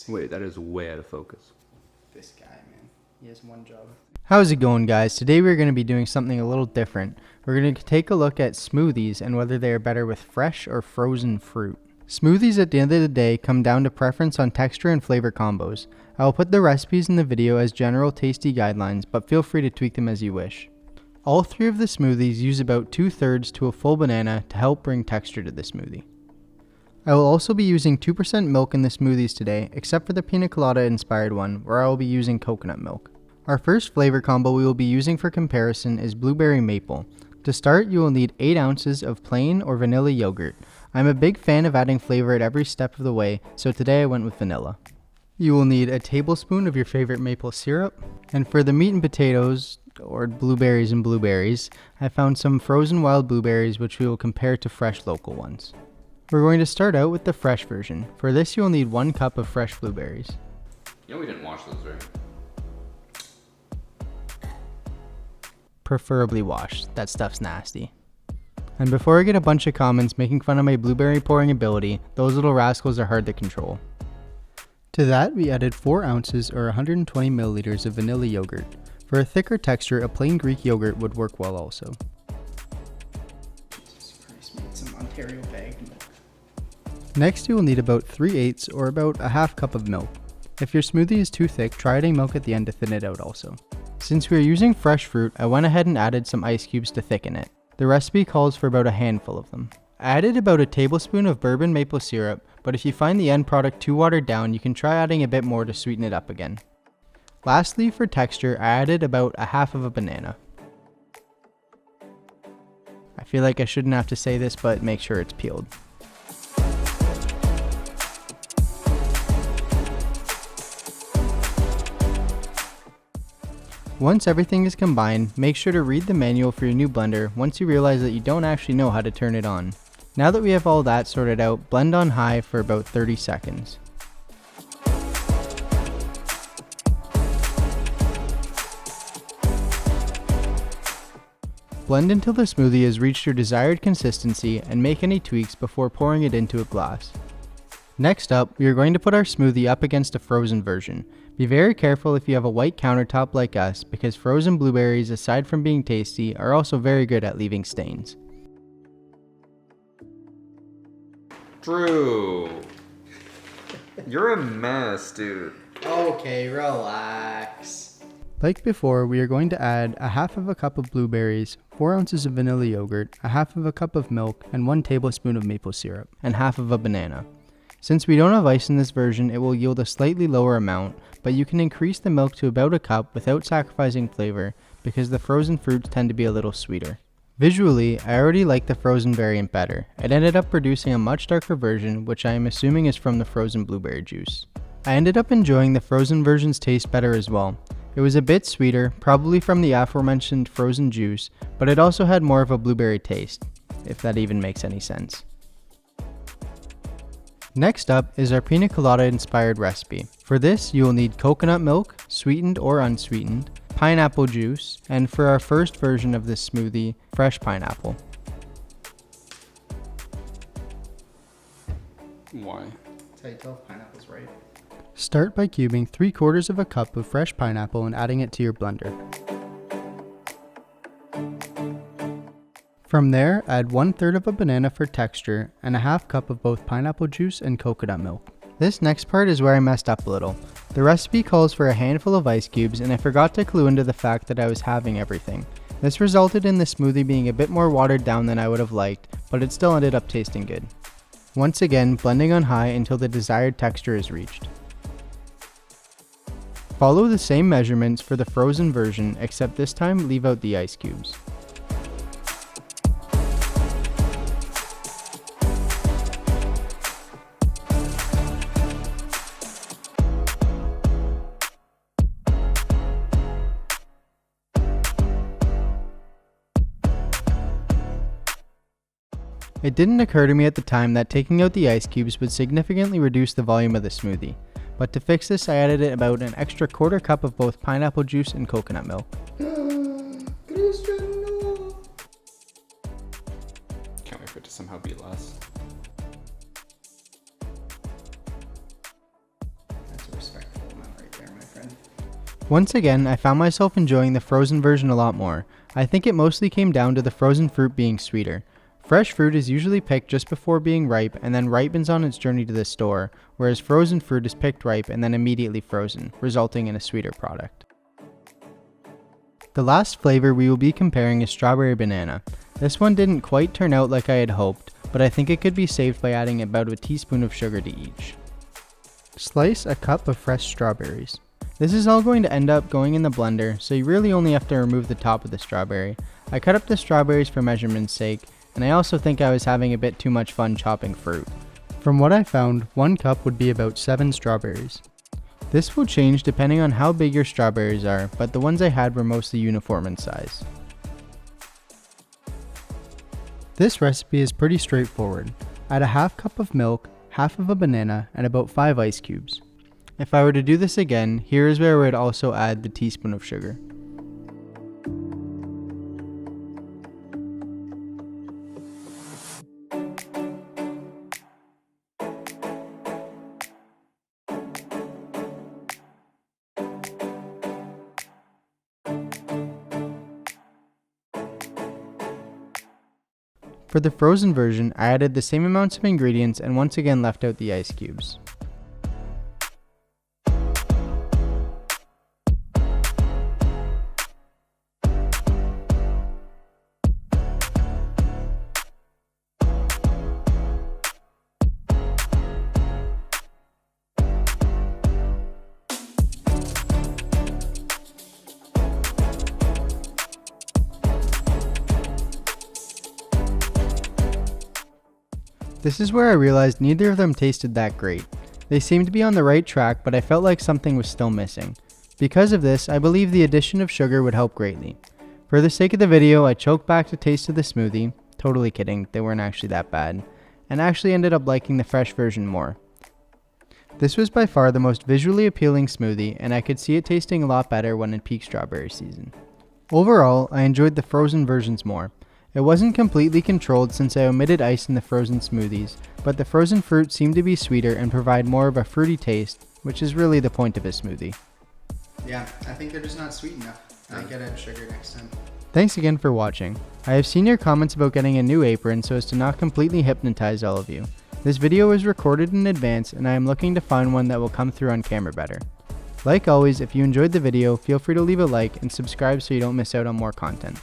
Wait, that is way out of focus. This guy, man. He has one job. How's it going, guys? Today we're going to be doing something a little different. We're going to take a look at smoothies and whether they are better with fresh or frozen fruit. Smoothies at the end of the day come down to preference on texture and flavor combos. I will put the recipes in the video as general tasty guidelines, but feel free to tweak them as you wish. All three of the smoothies use about 2/3 to a full banana to help bring texture to the smoothie. I will also be using 2% milk in the smoothies today, except for the Pina Colada inspired one, where I will be using coconut milk. Our first flavor combo we will be using for comparison is blueberry maple. To start, you will need 8 ounces of plain or vanilla yogurt. I'm a big fan of adding flavor at every step of the way, so today I went with vanilla. You will need a tablespoon of your favorite maple syrup, and for the meat and potatoes, or blueberries and blueberries, I found some frozen wild blueberries which we will compare to fresh local ones. We're going to start out with the fresh version. For this you will need 1 cup of fresh blueberries. You know we didn't wash those, right? Preferably washed, that stuff's nasty. And before I get a bunch of comments making fun of my blueberry pouring ability, those little rascals are hard to control. To that we added 4 ounces or 120 milliliters of vanilla yogurt. For a thicker texture, a plain Greek yogurt would work well also. Jesus Christ, made some Ontario bagged milk. Next you will need about 3/8 or about a half cup of milk. If your smoothie is too thick, try adding milk at the end to thin it out also. Since we are using fresh fruit, I went ahead and added some ice cubes to thicken it. The recipe calls for about a handful of them. I added about a tablespoon of bourbon maple syrup, but if you find the end product too watered down, you can try adding a bit more to sweeten it up again. Lastly, for texture, I added about a half of a banana. I feel like I shouldn't have to say this, but make sure it's peeled. Once everything is combined, make sure to read the manual for your new blender once you realize that you don't actually know how to turn it on. Now that we have all that sorted out, blend on high for about 30 seconds. Blend until the smoothie has reached your desired consistency and make any tweaks before pouring it into a glass. Next up, we are going to put our smoothie up against a frozen version. Be very careful if you have a white countertop like us, because frozen blueberries, aside from being tasty, are also very good at leaving stains. Drew, you're a mess, dude. Okay, relax. Like before, we are going to add a half of a cup of blueberries, 4 ounces of vanilla yogurt, a half of a cup of milk, and 1 tablespoon of maple syrup, and half of a banana. Since we don't have ice in this version, it will yield a slightly lower amount, but you can increase the milk to about a cup without sacrificing flavor, because the frozen fruits tend to be a little sweeter. Visually, I already like the frozen variant better. It ended up producing a much darker version, which I am assuming is from the frozen blueberry juice. I ended up enjoying the frozen version's taste better as well. It was a bit sweeter, probably from the aforementioned frozen juice, but it also had more of a blueberry taste, if that even makes any sense. Next up is our Pina Colada inspired recipe. For this, you will need coconut milk, sweetened or unsweetened, pineapple juice, and for our first version of this smoothie, fresh pineapple. Why? That's how you tell if pineapple's right. Start by cubing 3/4 of a cup of fresh pineapple and adding it to your blender. From there, add 1/3 of a banana for texture and a half cup of both pineapple juice and coconut milk. This next part is where I messed up a little. The recipe calls for a handful of ice cubes and I forgot to clue into the fact that I was halving everything. This resulted in the smoothie being a bit more watered down than I would have liked, but it still ended up tasting good. Once again, blending on high until the desired texture is reached. Follow the same measurements for the frozen version, except this time leave out the ice cubes. It didn't occur to me at the time that taking out the ice cubes would significantly reduce the volume of the smoothie, but to fix this I added about an extra 1/4 cup of both pineapple juice and coconut milk. Can't wait for it to somehow be less. Once again, I found myself enjoying the frozen version a lot more. I think it mostly came down to the frozen fruit being sweeter. Fresh fruit is usually picked just before being ripe and then ripens on its journey to the store, whereas frozen fruit is picked ripe and then immediately frozen, resulting in a sweeter product. The last flavor we will be comparing is strawberry banana. This one didn't quite turn out like I had hoped, but I think it could be saved by adding about a teaspoon of sugar to each. Slice a cup of fresh strawberries. This is all going to end up going in the blender, so you really only have to remove the top of the strawberry. I cut up the strawberries for measurement's sake, and I also think I was having a bit too much fun chopping fruit. From what I found, 1 cup would be about 7 strawberries. This will change depending on how big your strawberries are, but the ones I had were mostly uniform in size. This recipe is pretty straightforward. Add a half cup of milk, half of a banana, and about 5 ice cubes. If I were to do this again, here is where I would also add the teaspoon of sugar. For the frozen version, I added the same amounts of ingredients and once again left out the ice cubes. This is where I realized neither of them tasted that great. They seemed to be on the right track, but I felt like something was still missing. Because of this, I believe the addition of sugar would help greatly. For the sake of the video, I choked back the taste of the smoothie. Totally kidding, they weren't actually that bad. And actually ended up liking the fresh version more. This was by far the most visually appealing smoothie, and I could see it tasting a lot better when in peak strawberry season. Overall, I enjoyed the frozen versions more. It wasn't completely controlled since I omitted ice in the frozen smoothies, but the frozen fruit seemed to be sweeter and provide more of a fruity taste, which is really the point of a smoothie. Yeah, I think they're just not sweet enough. I gotta add sugar next time. Thanks again for watching. I have seen your comments about getting a new apron so as to not completely hypnotize all of you. This video was recorded in advance and I am looking to find one that will come through on camera better. Like always, if you enjoyed the video, feel free to leave a like and subscribe so you don't miss out on more content.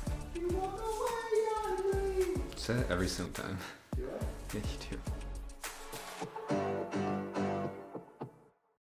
Say it every single time. Yeah, you do.